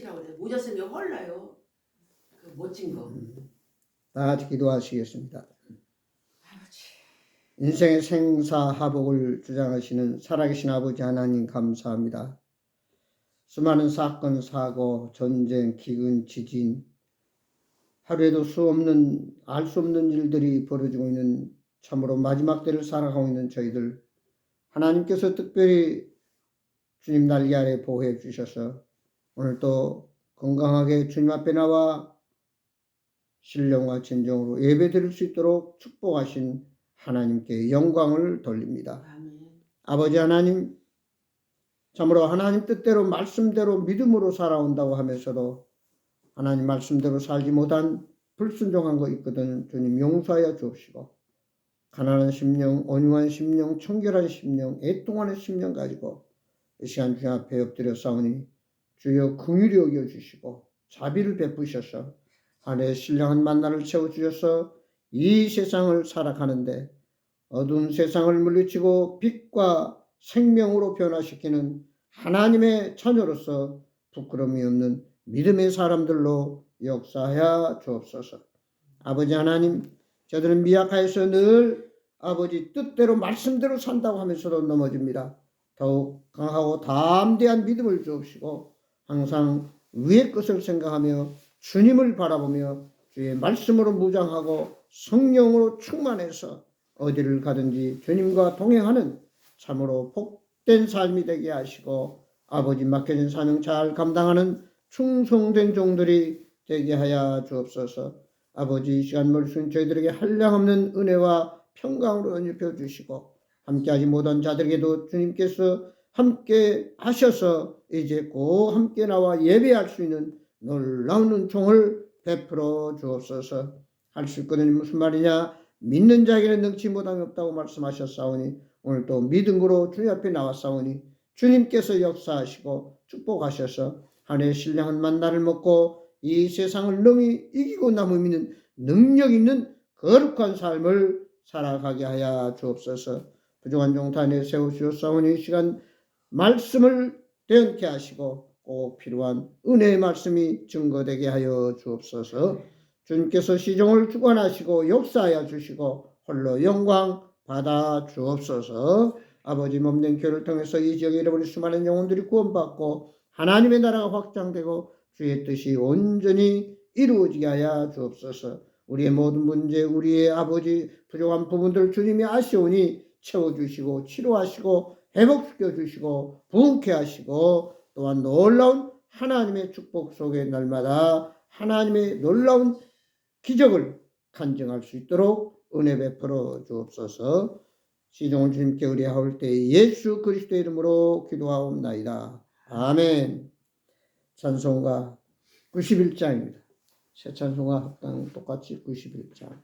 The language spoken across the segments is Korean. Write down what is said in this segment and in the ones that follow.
라고 그래. 모자 쓰면 헐나요. 그 멋진 거. 다 같이 기도하시겠습니다. 아버지. 인생의 생사하복을 주장하시는 살아계신 아버지 하나님 감사합니다. 수많은 사건, 사고, 전쟁, 기근, 지진, 하루에도 알 수 없는 일들이 벌어지고 있는 참으로 마지막 때를 살아가고 있는 저희들, 하나님께서 특별히 주님 날개 아래 보호해 주셔서 오늘도 건강하게 주님 앞에 나와 신령과 진정으로 예배 드릴 수 있도록 축복하신 하나님께 영광을 돌립니다. 아멘. 아버지 하나님, 참으로 하나님 뜻대로 말씀대로 믿음으로 살아온다고 하면서도 하나님 말씀대로 살지 못한 불순종한 거 있거든. 주님 용서하여 주옵시고, 가난한 심령, 온유한 심령, 청결한 심령, 애통하는 심령 가지고 이 시간 주님 앞에 엎드려 싸우니 주여 긍휼히 여겨주시고 자비를 베푸셔서 아내의 신령한 만나를 채워주셔서 이 세상을 살아가는데 어두운 세상을 물리치고 빛과 생명으로 변화시키는 하나님의 자녀로서 부끄러움이 없는 믿음의 사람들로 역사하여 주옵소서. 아버지 하나님, 저들은 미약하여서 늘 아버지 뜻대로 말씀대로 산다고 하면서도 넘어집니다. 더욱 강하고 담대한 믿음을 주옵시고 항상 위의 것을 생각하며 주님을 바라보며 주의 말씀으로 무장하고 성령으로 충만해서 어디를 가든지 주님과 동행하는 참으로 복된 삶이 되게 하시고 아버지 맡겨진 사명 잘 감당하는 충성된 종들이 되게 하여 주옵소서. 아버지 이 시간 말씀 저희들에게 한량없는 은혜와 평강으로 연입해 주시고 함께하지 못한 자들에게도 주님께서 함께 하셔서 이제 꼭 함께 나와 예배할 수 있는 놀라운 은총을 베풀어 주옵소서. 할 수 있거든. 무슨 말이냐? 믿는 자에게는 능치 못함이 없다고 말씀하셨사오니 오늘 또 믿음으로 주님 앞에 나왔사오니 주님께서 역사하시고 축복하셔서 한 해의 신령한 만나를 먹고 이 세상을 능히 이기고 남으면 능력 있는 거룩한 삶을 살아가게 하여 주옵소서. 부족한 종탄에 세우시옵사오니 이 시간 말씀을 대언케 하시고 꼭 필요한 은혜의 말씀이 증거되게 하여 주옵소서. 주님께서 시종을 주관하시고 역사하여 주시고 홀로 영광 받아 주옵소서. 아버지 몸된 교회를 통해서 이 지역에 잃어버린 수많은 영혼들이 구원받고 하나님의 나라가 확장되고 주의 뜻이 온전히 이루어지게 하여 주옵소서. 우리의 모든 문제, 우리의 아버지 부족한 부분들 주님이 아시오니 채워주시고 치료하시고 회복시켜 주시고 부흥케 하시고 또한 놀라운 하나님의 축복 속에 날마다 하나님의 놀라운 기적을 간증할 수 있도록 은혜 베풀어 주옵소서. 시종을 주님께 의뢰하올 때 예수 그리스도의 이름으로 기도하옵나이다. 아멘. 찬송가 91장입니다. 새 찬송가 합당 똑같이 91장.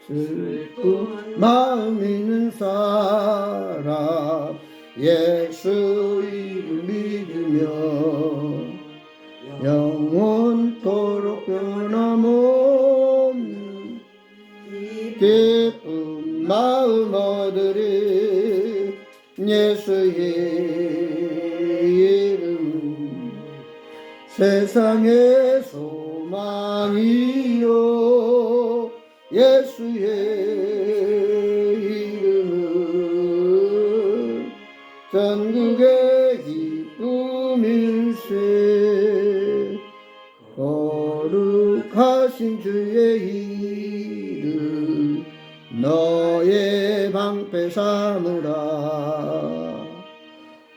슬픈 마음 있는 사람 예수 이름 믿으며 영원토록 변함없는 기쁜 마음 얻으리. 예수의 이름 세상의 소망이요 예수의 이름은 전국의 기쁨일세. 거룩하신 주의 이름 너의 방패 삼으라.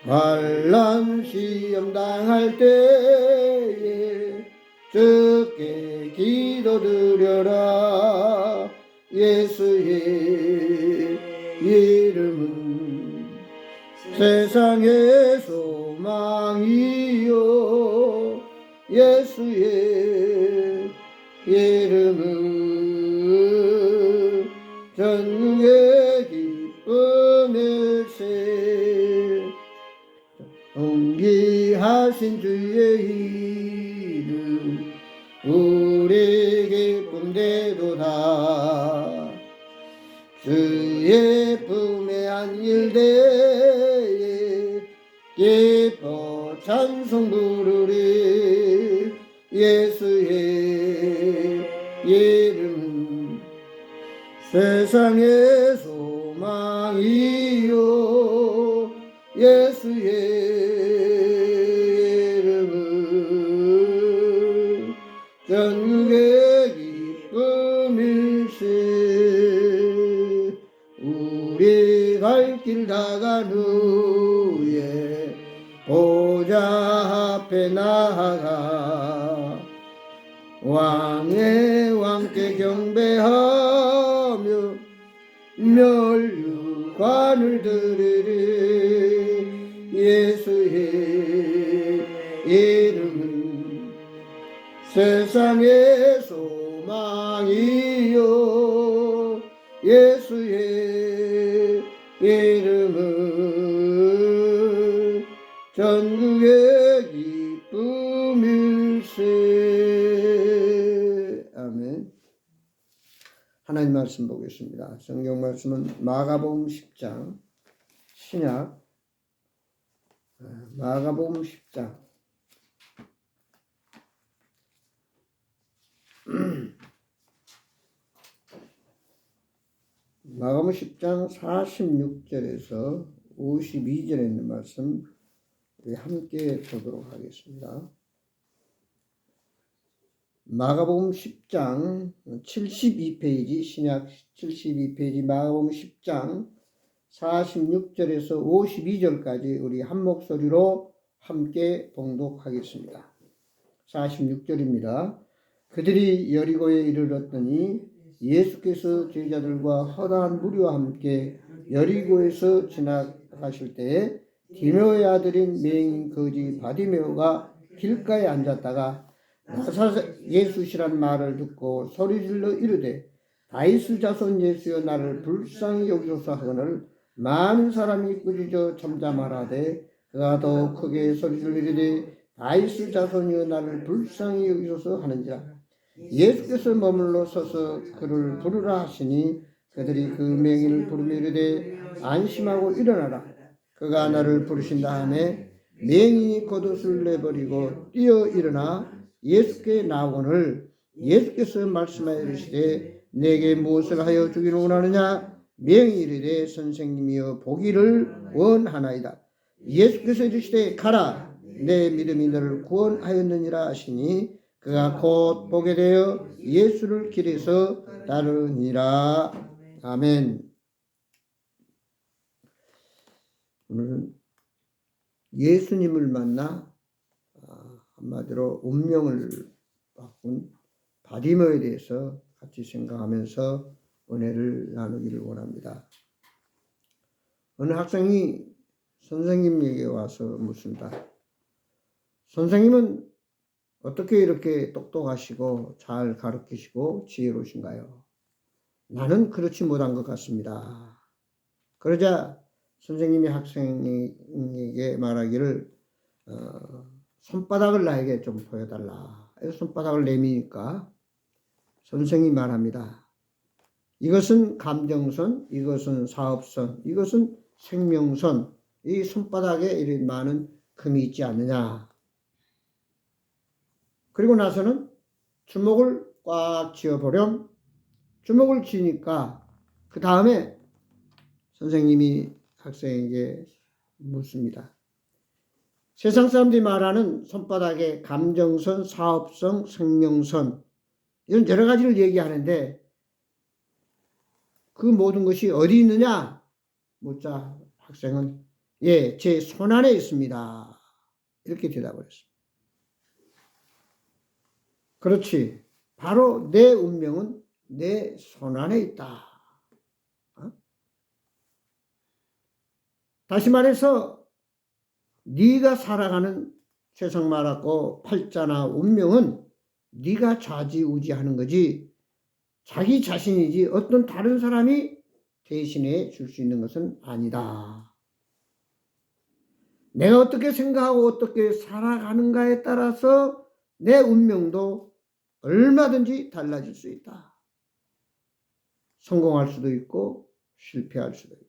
환난 시험 당할 때에 주께 기도드려라. 예수의 이름은 세상의 소망이요 예수의 이름은 전국의 기쁨일세. 존귀하신 주의 이름 우리 기쁨되도다. 주의 품에 안길 때에 기뻐 찬송 부르리. 예수의 이름은 세상의 소망이요. 예수의 이름은 전국의 기쁨일세. 우리 갈 길 다 간 후에 보좌 앞에 나아가 왕의 왕께 경배하며 멸류관을 드리리. 예수의 이름은 세상의 소망이요. 예수의 이름은 전국의 기쁨일세. 아멘. 하나님 말씀 보겠습니다. 성경 말씀은 마가복음 10장, 신약 마가복음 10장 마가복음 10장 46절에서 52절에 있는 말씀 우리 함께 보도록 하겠습니다. 마가복음 10장 72페이지, 신약 72페이지 마가복음 10장 46절에서 52절까지 우리 한 목소리로 함께 봉독하겠습니다. 46절입니다. 그들이 여리고에 이르렀더니 예수께서 제자들과 허다한 무리와 함께 여리고에서 지나가실 때에 디메오의 아들인 맹인 거지 바디메오가 길가에 앉았다가 나사렛 예수시란 말을 듣고 소리질러 이르되 다윗의 자손 예수여 나를 불쌍히 여기소서 하거늘 많은 사람이 꾸짖어 잠잠하라되 그가 더 크게 소리질러 이르되 다윗의 자손이여 나를 불쌍히 여기소서 하는지라. 예수께서 머물러 서서 그를 부르라 하시니 그들이 그 맹인을 부르며 이르되 안심하고 일어나라. 그가 나를 부르신다 하매 맹인이 겉옷을 내버리고 뛰어 일어나 예수께 나오거늘 예수께서 말씀하여 이르시되 내게 무엇을 하여 주기를 원하느냐. 맹인이 이르되 선생님이여 보기를 원하나이다. 예수께서 이르시되 가라 내 믿음이 너를 구원하였느니라 하시니 그가 곧 보게 되어 예수를 길에서 따르니라. 아멘. 오늘은 예수님을 만나 한마디로 운명을 바꾼 바디메오에 대해서 같이 생각하면서 은혜를 나누기를 원합니다. 어느 학생이 선생님에게 와서 묻습니다. 선생님은 어떻게 이렇게 똑똑하시고 잘 가르치시고 지혜로우신가요? 나는 그렇지 못한 것 같습니다. 그러자 선생님이 학생에게 말하기를 손바닥을 나에게 좀 보여달라. 손바닥을 내미니까 선생님이 말합니다. 이것은 감정선, 이것은 사업선, 이것은 생명선. 이 손바닥에 이런 많은 금이 있지 않느냐. 그리고 나서는 주먹을 꽉 쥐어보렴. 주먹을 쥐니까 그 다음에 선생님이 학생에게 묻습니다. 세상 사람들이 말하는 손바닥에 감정선, 사업선, 생명선 이런 여러 가지를 얘기하는데 그 모든 것이 어디 있느냐? 묻자 학생은 예, 제 손 안에 있습니다. 이렇게 대답을 했습니다. 그렇지. 바로 내 운명은 내 손 안에 있다. 다시 말해서 네가 살아가는 세상 말하고 팔자나 운명은 네가 좌지우지하는 거지 자기 자신이지 어떤 다른 사람이 대신해 줄 수 있는 것은 아니다. 내가 어떻게 생각하고 어떻게 살아가는가에 따라서 내 운명도 얼마든지 달라질 수 있다. 성공할 수도 있고 실패할 수도 있고.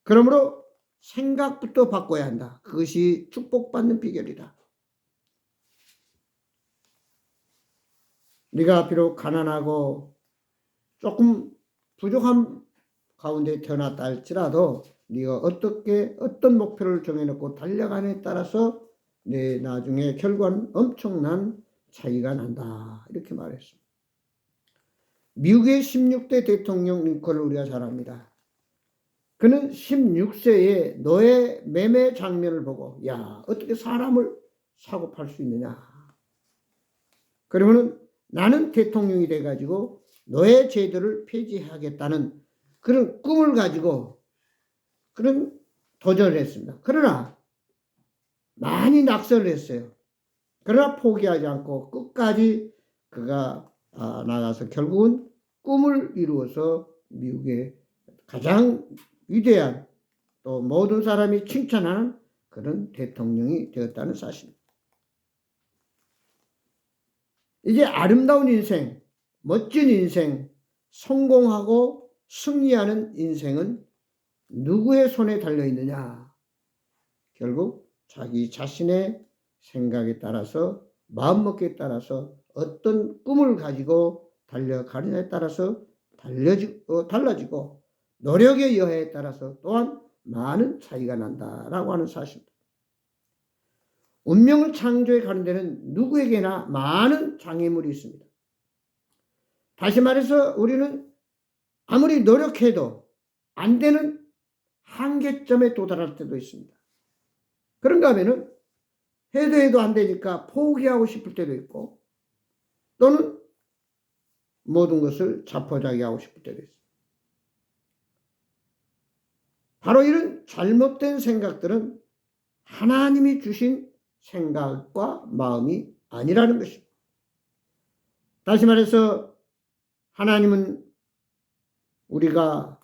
그러므로 생각부터 바꿔야 한다. 그것이 축복받는 비결이다. 네가 비록 가난하고 조금 부족한 가운데 태어났다 할지라도 네가 어떤 목표를 정해놓고 달려가느냐에 따라서 내 나중에 결과는 엄청난 차이가 난다. 이렇게 말했습니다. 미국의 16대 대통령 링컨을 우리가 잘 압니다. 그는 16세에 노예 매매 장면을 보고 야, 어떻게 사람을 사고 팔 수 있느냐. 그러면은 나는 대통령이 돼가지고 노예 제도를 폐지하겠다는 그런 꿈을 가지고 그런 도전을 했습니다. 그러나 많이 낙선을 했어요. 그러나 포기하지 않고 끝까지 그가 나가서 결국은 꿈을 이루어서 미국의 가장 위대한 또 모든 사람이 칭찬하는 그런 대통령이 되었다는 사실입니다. 이제 아름다운 인생, 멋진 인생, 성공하고 승리하는 인생은 누구의 손에 달려 있느냐? 결국 자기 자신의 생각에 따라서 마음먹기에 따라서 어떤 꿈을 가지고 달려가느냐에 따라서 달라지고 노력의 여하에 따라서 또한 많은 차이가 난다라고 하는 사실입니다. 운명을 창조해 가는 데는 누구에게나 많은 장애물이 있습니다. 다시 말해서 우리는 아무리 노력해도 안 되는 한계점에 도달할 때도 있습니다. 그런가 하면은 해도 안 되니까 포기하고 싶을 때도 있고 또는 모든 것을 자포자기하고 싶을 때도 있습니다. 바로 이런 잘못된 생각들은 하나님이 주신 생각과 마음이 아니라는 것입니다. 다시 말해서 하나님은 우리가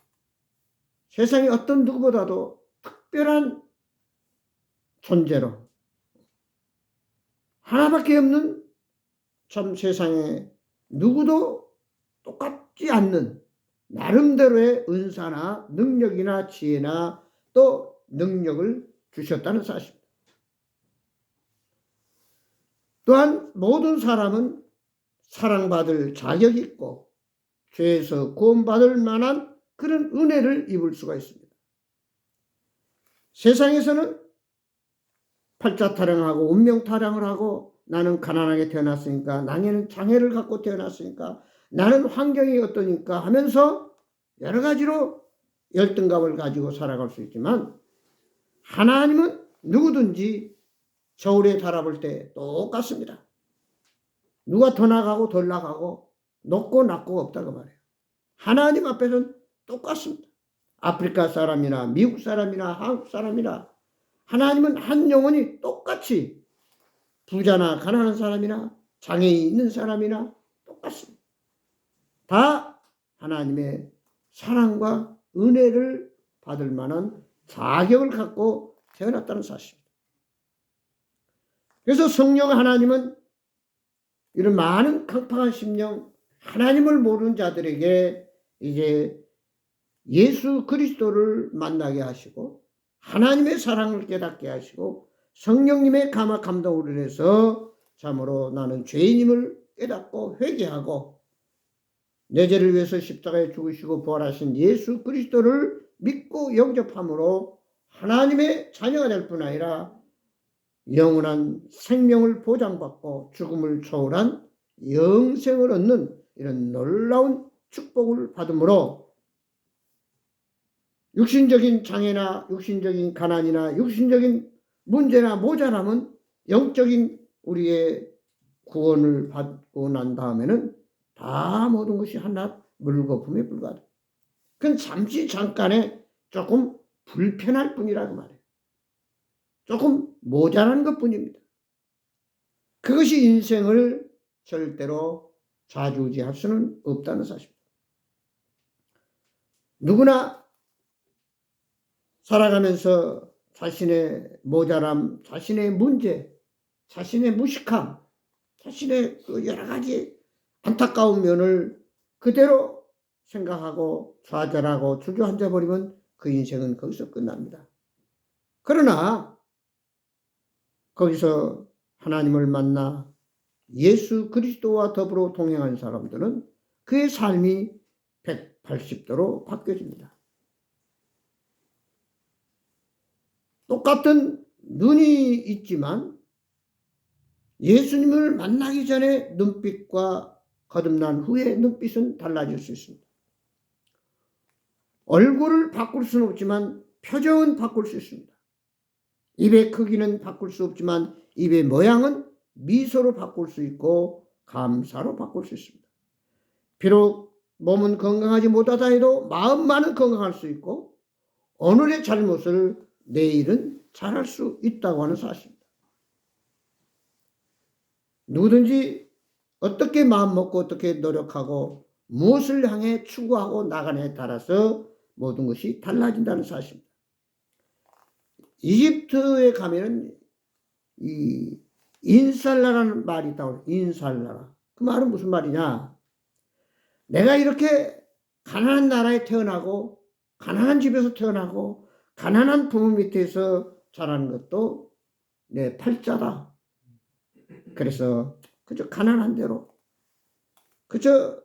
세상의 어떤 누구보다도 특별한 존재로 하나밖에 없는 참 세상에 누구도 똑같지 않는 나름대로의 은사나 능력이나 지혜나 또 능력을 주셨다는 사실입니다. 또한 모든 사람은 사랑받을 자격이 있고 죄에서 구원받을 만한 그런 은혜를 입을 수가 있습니다. 세상에서는 팔자 타령하고 운명 타령을 하고 나는 가난하게 태어났으니까 나는 장애를 갖고 태어났으니까 나는 환경이 어떠니까 하면서 여러 가지로 열등감을 가지고 살아갈 수 있지만 하나님은 누구든지 저울에 달아볼 때 똑같습니다. 누가 더 나가고 덜 나가고 높고 낮고 없다고 말해요. 하나님 앞에서는 똑같습니다. 아프리카 사람이나 미국 사람이나 한국 사람이나 하나님은 한 영혼이 똑같이 부자나 가난한 사람이나 장애인 있는 사람이나 똑같습니다. 다 하나님의 사랑과 은혜를 받을 만한 자격을 갖고 태어났다는 사실입니다. 그래서 성령 하나님은 이런 많은 강팍한 심령, 하나님을 모르는 자들에게 이제 예수 그리스도를 만나게 하시고 하나님의 사랑을 깨닫게 하시고 성령님의 감동으로 인해서 참으로 나는 죄인임을 깨닫고 회개하고 내 죄를 위해서 십자가에 죽으시고 부활하신 예수 그리스도를 믿고 영접함으로 하나님의 자녀가 될 뿐 아니라 영원한 생명을 보장받고 죽음을 초월한 영생을 얻는 이런 놀라운 축복을 받음으로 육신적인 장애나 육신적인 가난이나 육신적인 문제나 모자람은 영적인 우리의 구원을 받고 난 다음에는 다 모든 것이 하나 물거품에 불과하다. 그건 잠깐의 조금 불편할 뿐이라고 말해요. 조금 모자란 것뿐입니다. 그것이 인생을 절대로 좌지우지할 수는 없다는 사실입니다. 누구나 살아가면서 자신의 모자람, 자신의 문제, 자신의 무식함, 자신의 그 여러 가지 안타까운 면을 그대로 생각하고 좌절하고 주저앉아 버리면 그 인생은 거기서 끝납니다. 그러나 거기서 하나님을 만나 예수 그리스도와 더불어 동행한 사람들은 그의 삶이 180도로 바뀌어집니다. 똑같은 눈이 있지만 예수님을 만나기 전에 눈빛과 거듭난 후의 눈빛은 달라질 수 있습니다. 얼굴을 바꿀 수는 없지만 표정은 바꿀 수 있습니다. 입의 크기는 바꿀 수 없지만 입의 모양은 미소로 바꿀 수 있고 감사로 바꿀 수 있습니다. 비록 몸은 건강하지 못하다 해도 마음만은 건강할 수 있고 오늘의 잘못을 내일은 잘할 수 있다고 하는 사실입니다. 누구든지 어떻게 마음먹고 어떻게 노력하고 무엇을 향해 추구하고 나가느냐에 따라서 모든 것이 달라진다는 사실입니다. 이집트에 가면은 이 인살라라는 말이 있다고. 인살라. 그 말은 무슨 말이냐? 내가 이렇게 가난한 나라에 태어나고 가난한 집에서 태어나고 가난한 부모 밑에서 자라는 것도 내 팔자다. 그래서 그저 가난한 대로, 그저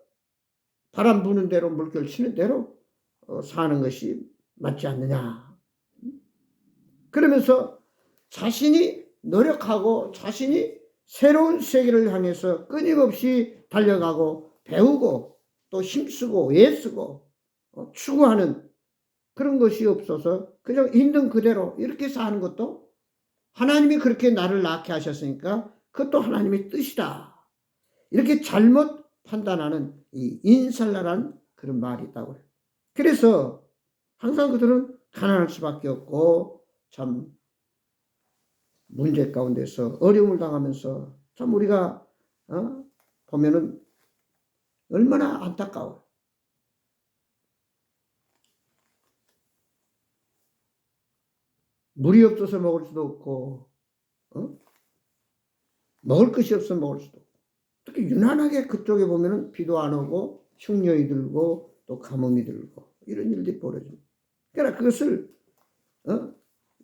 바람 부는 대로 물결 치는 대로 사는 것이 맞지 않느냐. 그러면서 자신이 노력하고 자신이 새로운 세계를 향해서 끊임없이 달려가고 배우고 또 힘쓰고 애쓰고 추구하는 그런 것이 없어서 그냥 있는 그대로 이렇게 사는 것도 하나님이 그렇게 나를 낳게 하셨으니까 그것도 하나님의 뜻이다. 이렇게 잘못 판단하는 이 인살라라는 그런 말이 있다고 해요. 그래서 항상 그들은 가난할 수밖에 없고 참 문제 가운데서 어려움을 당하면서 참 우리가 보면은 얼마나 안타까워요. 물이 없어서 먹을 수도 없고 먹을 것이 없어서 먹을 수도 없고 특히 유난하게 그쪽에 보면은 비도 안 오고 흉년이 들고 또 가뭄이 들고 이런 일들이 벌어집니다. 그러나 그것을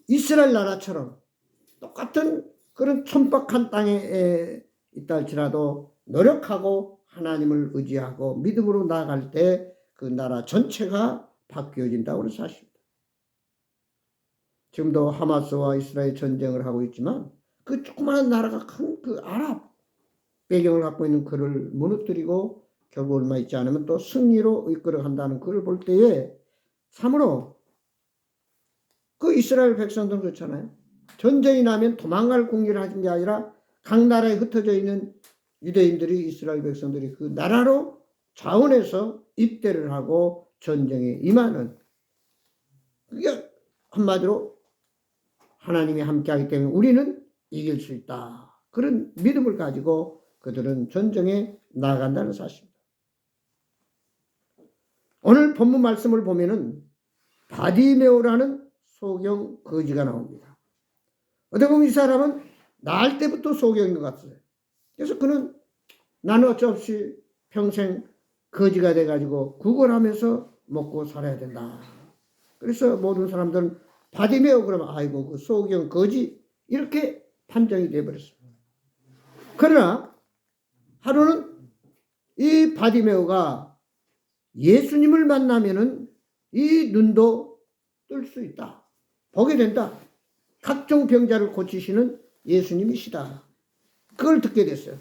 이스라엘 나라처럼 똑같은 그런 촌박한 땅에 있다 할지라도 노력하고 하나님을 의지하고 믿음으로 나아갈 때 그 나라 전체가 바뀌어진다고 하는 사실입니다. 지금도 하마스와 이스라엘 전쟁을 하고 있지만 그 조그마한 나라가 큰 그 아랍 배경을 갖고 있는 그를 무너뜨리고 결국 얼마 있지 않으면 또 승리로 이끌어 간다는 그걸 볼 때에 참으로 그 이스라엘 백성들은 그렇잖아요. 전쟁이 나면 도망갈 공기를 하신 게 아니라 각 나라에 흩어져 있는 유대인들이 이스라엘 백성들이 그 나라로 자원해서 입대를 하고 전쟁에 임하는 그게 한마디로 하나님이 함께하기 때문에 우리는 이길 수 있다. 그런 믿음을 가지고 그들은 전쟁에 나아간다는 사실입니다. 오늘 본문 말씀을 보면은 바디메오라는 소경 거지가 나옵니다. 어떻게 보면 이 사람은 낳을 때부터 소경인 것 같아요. 그래서 그는 나는 어쩔 수 없이 평생 거지가 돼가지고 구걸하면서 먹고 살아야 된다. 그래서 모든 사람들은 바디메오 그러면 아이고 그 소경 거지 이렇게 판정이 되어버렸습니다. 그러나 하루는 이 바디메오가 예수님을 만나면은 이 눈도 뜰 수 있다. 보게 된다. 각종 병자를 고치시는 예수님이시다. 그걸 듣게 됐어요.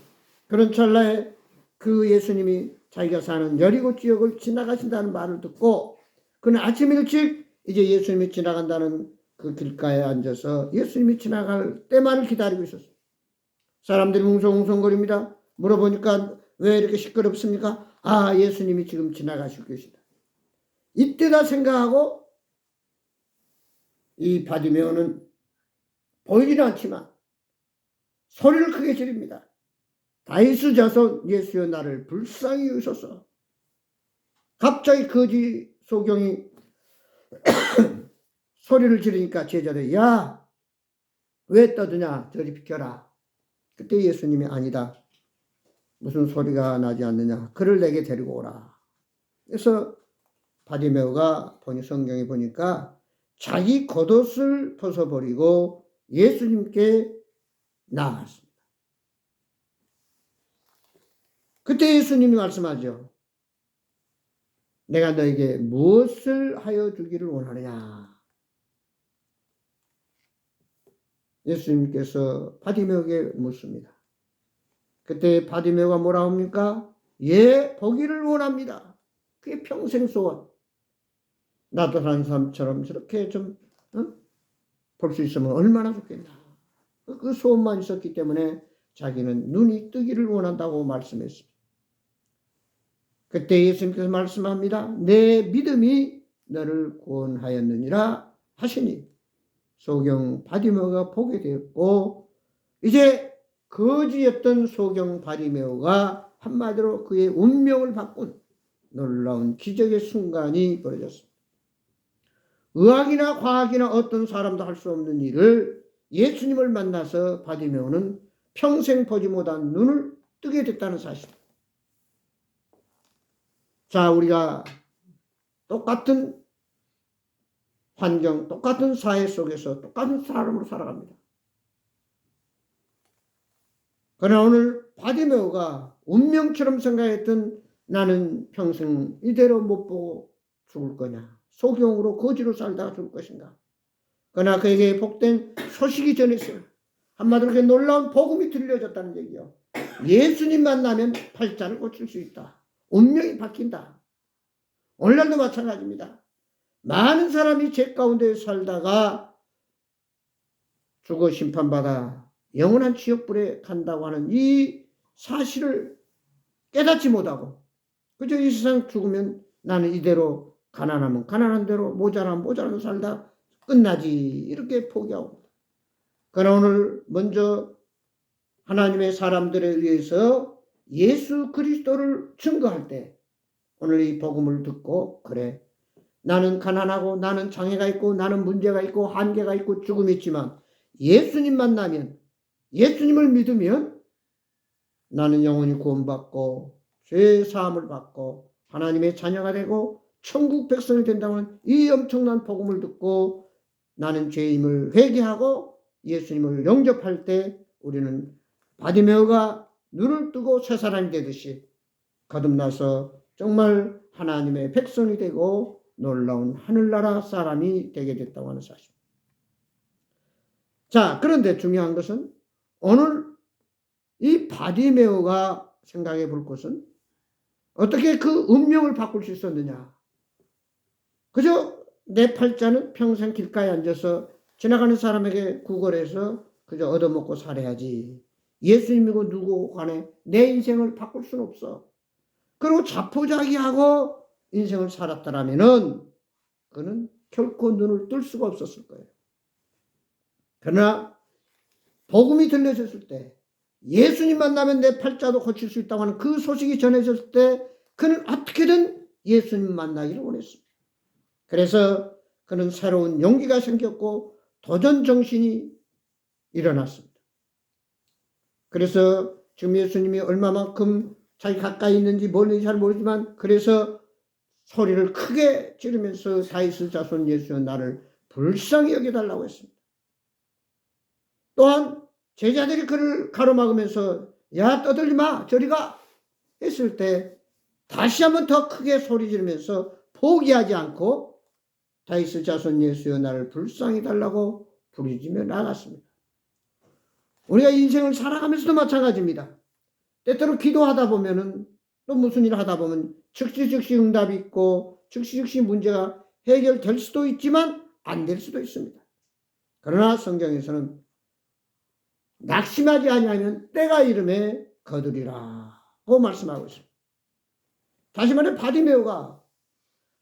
그런 찰나에 그 예수님이 자기가 사는 여리고 지역을 지나가신다는 말을 듣고 그는 아침 일찍 이제 예수님이 지나간다는 그 길가에 앉아서 예수님이 지나갈 때만을 기다리고 있었어요. 사람들이 웅성웅성거립니다. 물어보니까 왜 이렇게 시끄럽습니까? 아, 예수님이 지금 지나가시고 계시다. 이때다 생각하고 이 바디메오는 보이지는 않지만 소리를 크게 지릅니다. 다윗의 자손 예수여 나를 불쌍히 여기소서. 갑자기 거지 소경이 소리를 지르니까 제자들이 야, 왜 떠드냐? 저리 비켜라. 그때 예수님이 아니다. 무슨 소리가 나지 않느냐? 그를 내게 데리고 오라. 그래서 바디메오가 성경에 보니까 자기 겉옷을 벗어버리고 예수님께 나아갔습니다. 그때 예수님이 말씀하죠. 내가 너에게 무엇을 하여 주기를 원하느냐? 예수님께서 바디메오에게 묻습니다. 그때 바디메오가 뭐라 합니까? 예, 보기를 원합니다. 그게 평생 소원. 나도 다른 사람처럼 저렇게 좀 볼 수 있으면 얼마나 좋겠나. 그 소원만 있었기 때문에 자기는 눈이 뜨기를 원한다고 말씀했습니다. 그때 예수님께서 말씀합니다. 내 믿음이 너를 구원하였느니라 하시니 소경 바디메오가 보게 되었고 이제 거지였던 소경 바디메오가 한마디로 그의 운명을 바꾼 놀라운 기적의 순간이 벌어졌습니다. 의학이나 과학이나 어떤 사람도 할 수 없는 일을 예수님을 만나서 바디메오는 평생 보지 못한 눈을 뜨게 됐다는 사실. 자, 우리가 똑같은 환경, 똑같은 사회 속에서 똑같은 사람으로 살아갑니다. 그러나 오늘 바디메오가 운명처럼 생각했던 나는 평생 이대로 못 보고 죽을 거냐. 소경으로 거지로 살다가 죽을 것인가. 그러나 그에게 복된 소식이 전했어요. 한마디로 그게 놀라운 복음이 들려졌다는 얘기요. 예수님 만나면 팔자를 고칠 수 있다. 운명이 바뀐다. 오늘날도 마찬가지입니다. 많은 사람이 죄 가운데 살다가 죽어 심판받아 영원한 지옥불에 간다고 하는 이 사실을 깨닫지 못하고 그저 이 세상 죽으면 나는 이대로 가난하면 가난한 대로 모자라면 모자라면 살다 끝나지 이렇게 포기하고 그러나 오늘 먼저 하나님의 사람들에 의해서 예수 그리스도를 증거할 때 오늘 이 복음을 듣고 그래 나는 가난하고 나는 장애가 있고 나는 문제가 있고 한계가 있고 죽음이 있지만 예수님 만나면 예수님을 믿으면 나는 영원히 구원받고 죄 사함을 받고 하나님의 자녀가 되고 천국 백성이 된다는 이 엄청난 복음을 듣고 나는 죄임을 회개하고 예수님을 영접할 때 우리는 바디메오가 눈을 뜨고 새 사람이 되듯이 거듭나서 정말 하나님의 백성이 되고 놀라운 하늘나라 사람이 되게 됐다고 하는 사실. 자, 그런데 중요한 것은 오늘 이 바디메오가 생각해 볼 것은 어떻게 그 운명을 바꿀 수 있었느냐. 그저 내 팔자는 평생 길가에 앉아서 지나가는 사람에게 구걸해서 그저 얻어먹고 살아야지. 예수님이고 누구 간에 내 인생을 바꿀 수는 없어. 그리고 자포자기하고 인생을 살았더라면은 그는 결코 눈을 뜰 수가 없었을 거예요. 그러나 복음이 들려졌을 때 예수님 만나면 내 팔자도 고칠 수 있다고 하는 그 소식이 전해졌을 때 그는 어떻게든 예수님 만나기를 원했습니다. 그래서 그는 새로운 용기가 생겼고 도전 정신이 일어났습니다. 그래서 지금 예수님이 얼마만큼 자기 가까이 있는지 멀리 잘 모르지만 그래서 소리를 크게 지르면서 다윗의 자손 예수여 나를 불쌍히 여겨달라고 했습니다. 또한 제자들이 그를 가로막으면서 야 떠들지 마 저리 가 했을 때 다시 한번 더 크게 소리 지르면서 포기하지 않고 다윗의 자손 예수여 나를 불쌍히 달라고 부르짖며 나갔습니다. 우리가 인생을 살아가면서도 마찬가지입니다. 때때로 기도하다 보면은 또 무슨 일을 하다 보면 즉시 응답이 있고 즉시 문제가 해결될 수도 있지만 안 될 수도 있습니다. 그러나 성경에서는 낙심하지 아니하면 때가 이름에 거두리라고 말씀하고 있습니다. 다시 말해 바디메오가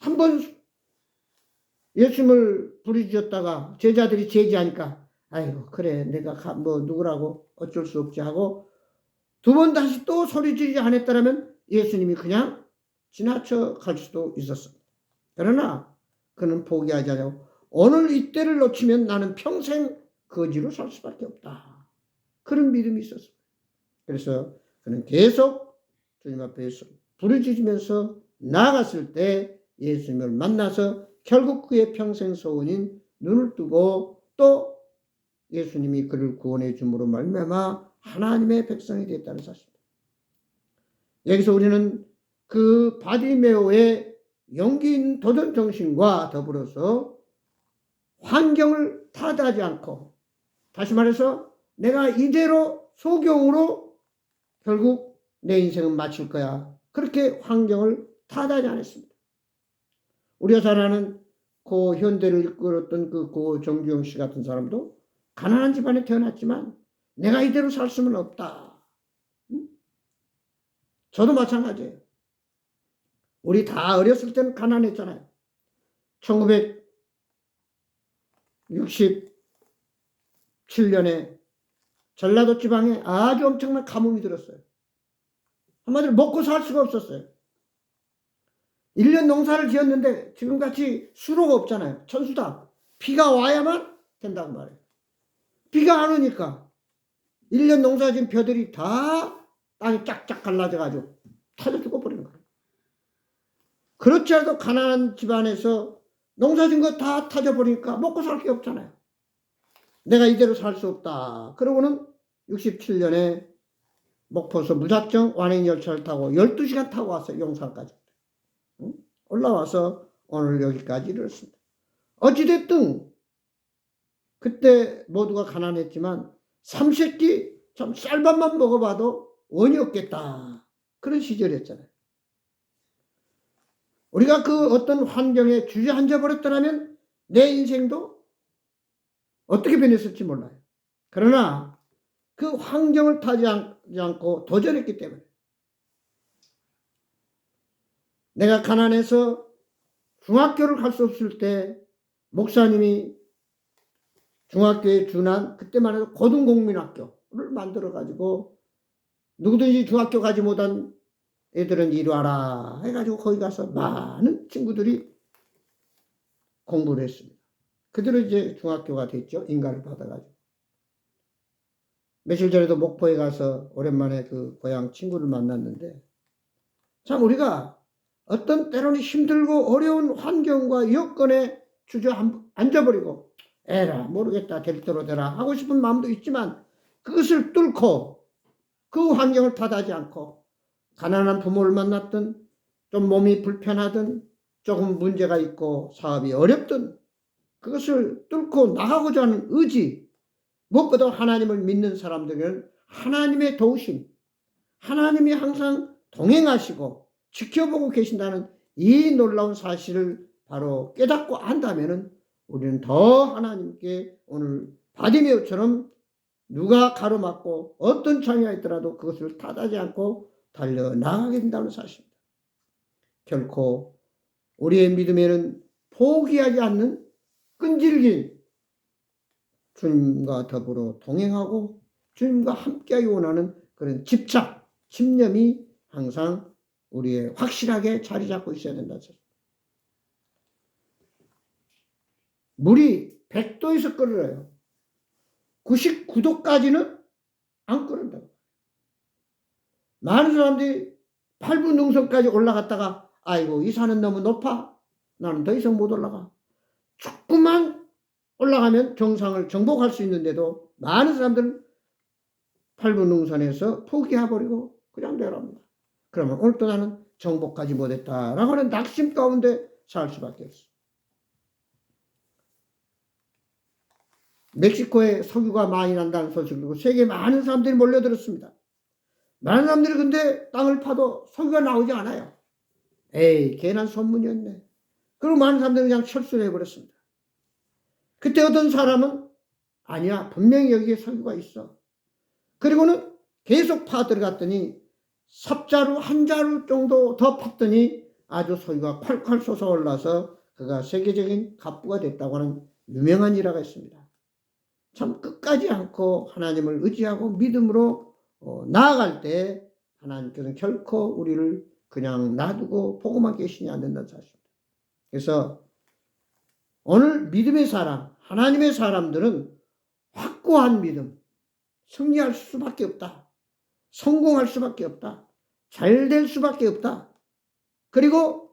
한번 예수님을 부르짖었다가 제자들이 제지하니까 아이고 그래 내가 뭐 누구라고 어쩔 수 없지 하고 두 번 다시 또 소리 지르지 않았다면 예수님이 그냥 지나쳐 갈 수도 있었습니다. 그러나 그는 포기하지 않고 오늘 이때를 놓치면 나는 평생 거지로 살 수밖에 없다. 그런 믿음이 있었어요. 그래서 그는 계속 주님 앞에 부르짖으면서 나아갔을 때 예수님을 만나서 결국 그의 평생 소원인 눈을 뜨고 또 예수님이 그를 구원해 줌으로 말미암아 하나님의 백성이 됐다는 사실입니다. 여기서 우리는 그 바디메오의 용기 있는 도전 정신과 더불어서 환경을 탓하지 않고, 다시 말해서 내가 이대로 소경으로 결국 내 인생은 마칠 거야, 그렇게 환경을 탓하지 않았습니다. 우리가 잘 아는 그 현대를 이끌었던 그 정주영 씨 같은 사람도 가난한 집안에 태어났지만 내가 이대로 살 수는 없다. 저도 마찬가지예요. 우리 다 어렸을 때는 가난했잖아요. 1967년에 전라도 지방에 아주 엄청난 가뭄이 들었어요. 한마디로 먹고 살 수가 없었어요. 1년 농사를 지었는데 지금같이 수로가 없잖아요. 천수다. 비가 와야만 된다고 말해요. 비가 안 오니까 1년 농사 지은 벼들이 다 땅이 쫙쫙 갈라져가지고 터져 죽어버리는 거예요. 그렇지 않아도 가난한 집안에서 농사 지은 거 다 터져버리니까 먹고 살 게 없잖아요. 내가 이대로 살 수 없다. 그러고는 67년에 목포에서 무작정 완행 열차를 타고 12시간 타고 왔어요. 용산까지. 올라와서 오늘 여기까지 이르렀습니다. 어찌됐든 그때 모두가 가난했지만 삼시세끼 참 쌀밥만 먹어봐도 원이 없겠다. 그런 시절이었잖아요. 우리가 그 어떤 환경에 주저앉아 버렸더라면 내 인생도 어떻게 변했을지 몰라요. 그러나 그 환경을 타지 않고 도전했기 때문에, 내가 가난해서 중학교를 갈 수 없을 때 목사님이 중학교에 준한, 그때만 해도 고등공민학교를 만들어가지고 누구든지 중학교 가지 못한 애들은 이리 와라 해가지고 거기 가서 많은 친구들이 공부를 했습니다. 그대로 이제 중학교가 됐죠. 인가를 받아가지고. 며칠 전에도 목포에 가서 오랜만에 그 고향 친구를 만났는데, 참 우리가 어떤 때로는 힘들고 어려운 환경과 여건에 주저앉아버리고 에라 모르겠다 될 대로 되라 하고 싶은 마음도 있지만, 그것을 뚫고 그 환경을 탓하지 않고 가난한 부모를 만났든 좀 몸이 불편하든 조금 문제가 있고 사업이 어렵든 그것을 뚫고 나가고자 하는 의지, 무엇보다 하나님을 믿는 사람들은 하나님의 도우심, 하나님이 항상 동행하시고 지켜보고 계신다는 이 놀라운 사실을 바로 깨닫고 안다면 우리는 더 하나님께 오늘 바디메오처럼 누가 가로막고 어떤 장애가 있더라도 그것을 탓하지 않고 달려나가게 된다는 사실입니다. 결코 우리의 믿음에는 포기하지 않는 끈질긴 주님과 더불어 동행하고 주님과 함께하기 원하는 그런 집착, 집념이 항상 우리의 확실하게 자리 잡고 있어야 된다는 사실. 물이 100도에서 끓어요. 99도까지는 안 끓는다고. 많은 사람들이 8분 능선까지 올라갔다가 아이고 이 산은 너무 높아, 나는 더 이상 못 올라가. 조금만 올라가면 정상을 정복할 수 있는데도 많은 사람들은 8분 능선에서 포기해버리고 그냥 내려옵니다. 그러면 오늘 또 나는 정복하지 못했다라고 하는 낙심 가운데 살 수밖에 없어요. 멕시코에 석유가 많이 난다는 소식을 듣고 세계 많은 사람들이 몰려들었습니다. 많은 사람들이 근데 땅을 파도 석유가 나오지 않아요. 에이, 괜한 소문이었네. 그리고 많은 사람들이 그냥 철수를 해버렸습니다. 그때 어떤 사람은 아니야, 분명히 여기에 석유가 있어. 그리고는 계속 파 들어갔더니 삽자루 한 자루 정도 더 팠더니 아주 석유가 콸콸 솟아올라서 그가 세계적인 갑부가 됐다고 하는 유명한 일화가 있습니다. 참 끝까지 않고 하나님을 의지하고 믿음으로 나아갈 때 하나님께서는 결코 우리를 그냥 놔두고 보고만 계시지 않는다는 사실입니다. 그래서 오늘 믿음의 사람, 하나님의 사람들은 확고한 믿음, 승리할 수밖에 없다. 성공할 수밖에 없다. 잘 될 수밖에 없다. 그리고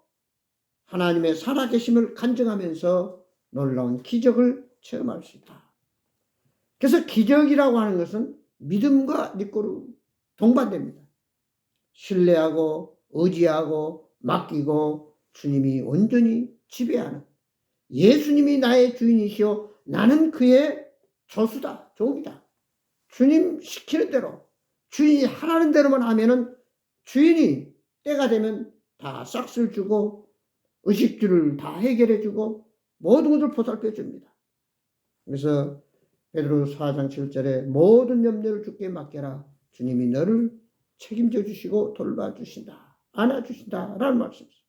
하나님의 살아계심을 간증하면서 놀라운 기적을 체험할 수 있다. 그래서 기적이라고 하는 것은 믿음과 믿고로 동반됩니다. 신뢰하고 의지하고 맡기고 주님이 온전히 지배하는, 예수님이 나의 주인이시오 나는 그의 조수다, 종이다. 주님 시키는 대로, 주인이 하라는 대로만 하면은 주인이 때가 되면 다 싹쓸 주고 의식주를 다 해결해 주고 모든 것을 보살펴 줍니다. 그래서 베드로 4장 7절에 모든 염려를 주께 맡겨라. 주님이 너를 책임져 주시고 돌봐주신다. 안아주신다. 라는 말씀입니다.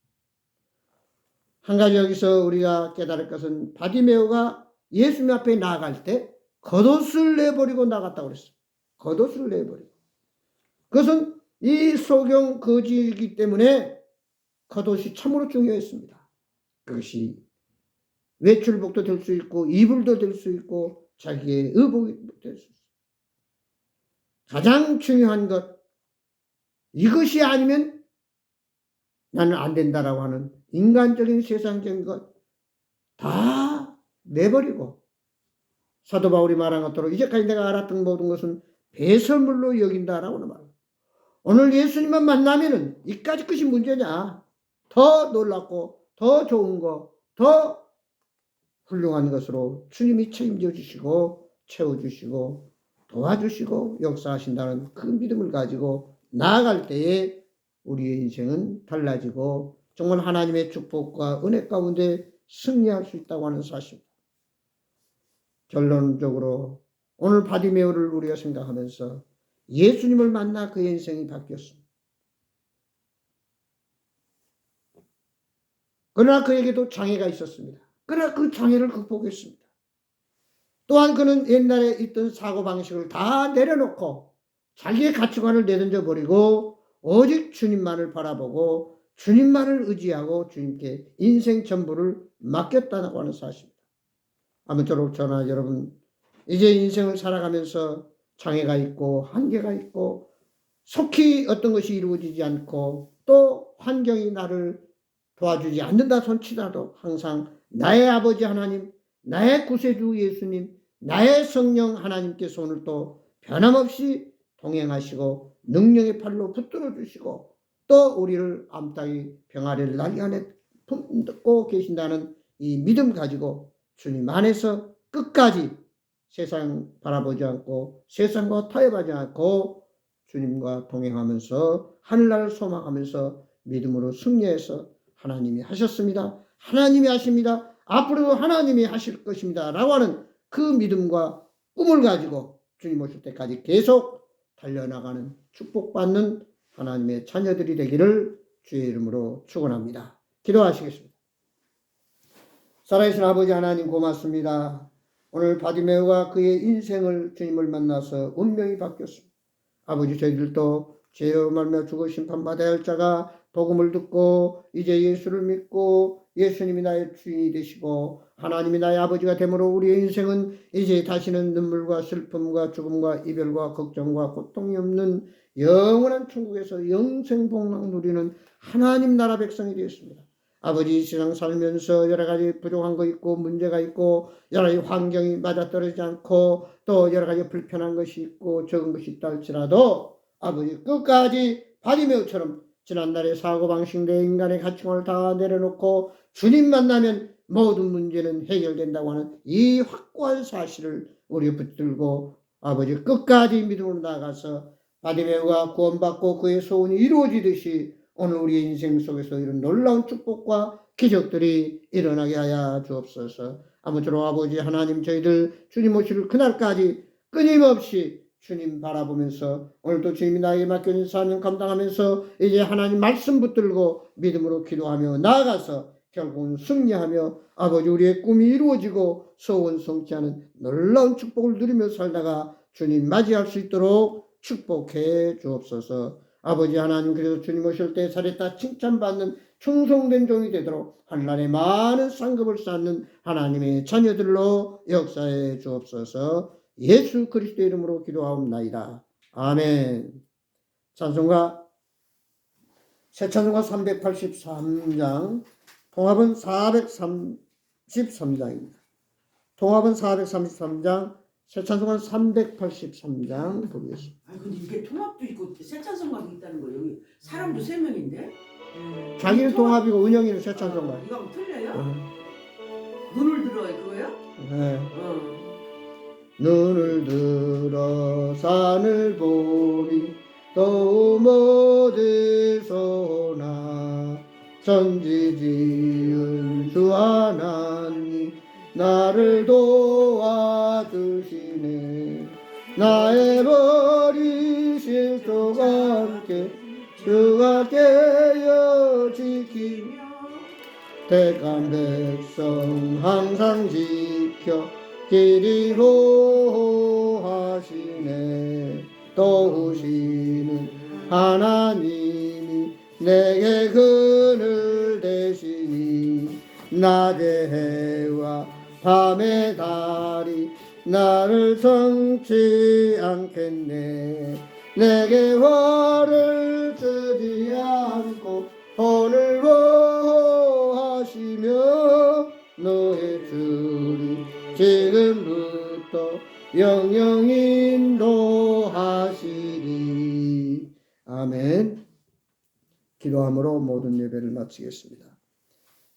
한 가지 여기서 우리가 깨달을 것은 바디메오가 예수님 앞에 나아갈 때 겉옷을 내버리고 나갔다고 그랬어요. 겉옷을 내버리고. 그것은 이 소경 거지이기 때문에 겉옷이 참으로 중요했습니다. 그것이 외출복도 될 수 있고 이불도 될 수 있고 자기의 의복이 될 수 있어요. 가장 중요한 것, 이것이 아니면 나는 안 된다라고 하는 인간적인 세상적인 것 다 내버리고, 사도 바울이 말한 것대로 이제까지 내가 알았던 모든 것은 배설물로 여긴다라고 하는 말입니다. 오늘 예수님만 만나면은 이까지 것이 문제냐? 더 놀랍고 더 좋은 거, 더 훌륭한 것으로 주님이 책임져 주시고 채워주시고 도와주시고 역사하신다는 그 믿음을 가지고 나아갈 때에 우리의 인생은 달라지고 정말 하나님의 축복과 은혜 가운데 승리할 수 있다고 하는 사실. 결론적으로 오늘 바디메오를 우리가 생각하면서 예수님을 만나 그의 인생이 바뀌었습니다. 그러나 그에게도 장애가 있었습니다. 그러나 그 장애를 극복했습니다. 또한 그는 옛날에 있던 사고방식을 다 내려놓고 자기의 가치관을 내던져 버리고 오직 주님만을 바라보고 주님만을 의지하고 주님께 인생 전부를 맡겼다고 하는 사실입니다. 아무쪼록 저나 여러분, 이제 인생을 살아가면서 장애가 있고 한계가 있고 속히 어떤 것이 이루어지지 않고 또 환경이 나를 도와주지 않는다 손치더라도 항상 나의 아버지 하나님, 나의 구세주 예수님, 나의 성령 하나님께서 오늘 또 변함없이 동행하시고 능력의 팔로 붙들어 주시고 또 우리를 암따위 병아리를 날개 안에 품고 계신다는 이 믿음 가지고 주님 안에서 끝까지 세상 바라보지 않고 세상과 타협하지 않고 주님과 동행하면서 하늘나라를 소망하면서 믿음으로 승리해서 하나님이 하셨습니다. 하나님이 하십니다. 앞으로도 하나님이 하실 것입니다. 라고 하는 그 믿음과 꿈을 가지고 주님 오실 때까지 계속 달려나가는 축복받는 하나님의 자녀들이 되기를 주의 이름으로 축원합니다. 기도하시겠습니다. 살아계신 아버지 하나님 고맙습니다. 오늘 바디메오가 그의 인생을 주님을 만나서 운명이 바뀌었습니다. 아버지 저희들도 죄로 말미암아 죽어 심판받아야 할 자가 복음을 듣고 이제 예수를 믿고 예수님이 나의 주인이 되시고 하나님이 나의 아버지가 되므로 우리의 인생은 이제 다시는 눈물과 슬픔과 죽음과 이별과 걱정과 고통이 없는 영원한 천국에서 영생복락 누리는 하나님 나라 백성이 되었습니다. 아버지 이 세상 살면서 여러 가지 부족한 거 있고 문제가 있고 여러 가지 환경이 맞아떨어지지 않고 또 여러 가지 불편한 것이 있고 적은 것이 있다 할지라도 아버지 끝까지 바디메오처럼 지난날의 사고방식 내 인간의 가치관을 다 내려놓고 주님 만나면 모든 문제는 해결된다고 하는 이 확고한 사실을 우리 붙들고 아버지 끝까지 믿음으로 나아가서 바디메오가 구원받고 그의 소원이 이루어지듯이 오늘 우리의 인생 속에서 이런 놀라운 축복과 기적들이 일어나게 하여 주옵소서. 아무쪼록 아버지 하나님 저희들 주님 오실 그날까지 끊임없이 주님 바라보면서 오늘도 주님이 나에게 맡겨진 사명 감당하면서 이제 하나님 말씀 붙들고 믿음으로 기도하며 나아가서 결국은 승리하며 아버지 우리의 꿈이 이루어지고 소원 성취하는 놀라운 축복을 누리며 살다가 주님 맞이할 수 있도록 축복해 주옵소서. 아버지 하나님 그래서 주님 오실 때 살했다 칭찬받는 충성된 종이 되도록 하늘나라의 많은 상급을 쌓는 하나님의 자녀들로 역사해 주옵소서. 예수 그리스도의 이름으로 기도하옵나이다. 아멘. 찬송가 새 찬송가 383장, 통합은 433장입니다. 통합은 433장, 새 찬송가 383장 보겠습니다. 아 근데 이게 통합도 있고 새 찬송가도 있다는 거예요. 여기 사람도 3명인데. 자기는 통합이고 은영이는 새 찬송가. 이거 틀려요? 눈을 들어요 그거요? 네. 눈을 들어 산을 보리 도움 어디서나 전지지은 주 하나님 나를 도와주시네. 나의 버리신 속 함께 주가 깨어 지키며 택한 백성 항상 지켜 길이 보호하시네. 도우시는 하나님이 내게 그늘 되시니 낮의 해와 밤의 달이 나를 성치 않겠네. 내게 화를 주지 않고 오늘 보호하시며 너의 줄이 지금부터 영영 인도하시리. 아멘. 기도함으로 모든 예배를 마치겠습니다.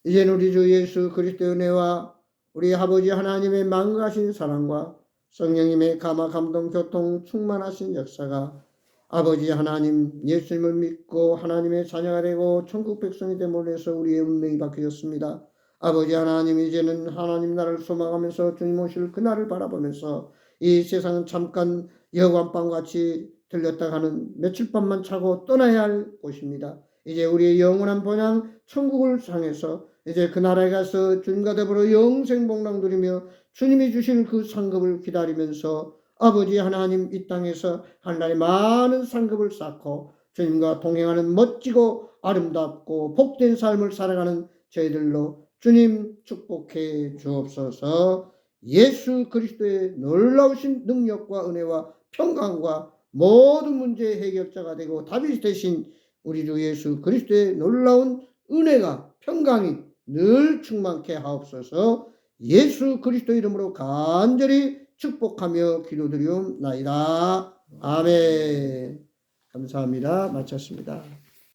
이제는 우리 주 예수 그리스도의 은혜와 우리 아버지 하나님의 망가신 사랑과 성령님의 감화 감동 교통 충만하신 역사가 아버지 하나님 예수님을 믿고 하나님의 자녀가 되고 천국 백성이 됨으로 해서 우리의 운명이 바뀌었습니다. 아버지 하나님 이제는 하나님 나라를 소망하면서 주님 오실 그날을 바라보면서 이 세상은 잠깐 여관방같이 들렸다 가는 며칠 밤만 차고 떠나야 할 곳입니다. 이제 우리의 영원한 본향 천국을 향해서 이제 그 나라에 가서 주님과 더불어 영생 복락 누리며 주님이 주실 그 상급을 기다리면서 아버지 하나님 이 땅에서 하나님의 많은 상급을 쌓고 주님과 동행하는 멋지고 아름답고 복된 삶을 살아가는 저희들로 주님 축복해 주옵소서. 예수 그리스도의 놀라우신 능력과 은혜와 평강과 모든 문제의 해결자가 되고 답이 되신 우리 주 예수 그리스도의 놀라운 은혜가 평강이 늘 충만케 하옵소서. 예수 그리스도 이름으로 간절히 축복하며 기도드리옵나이다. 아멘. 감사합니다. 마쳤습니다.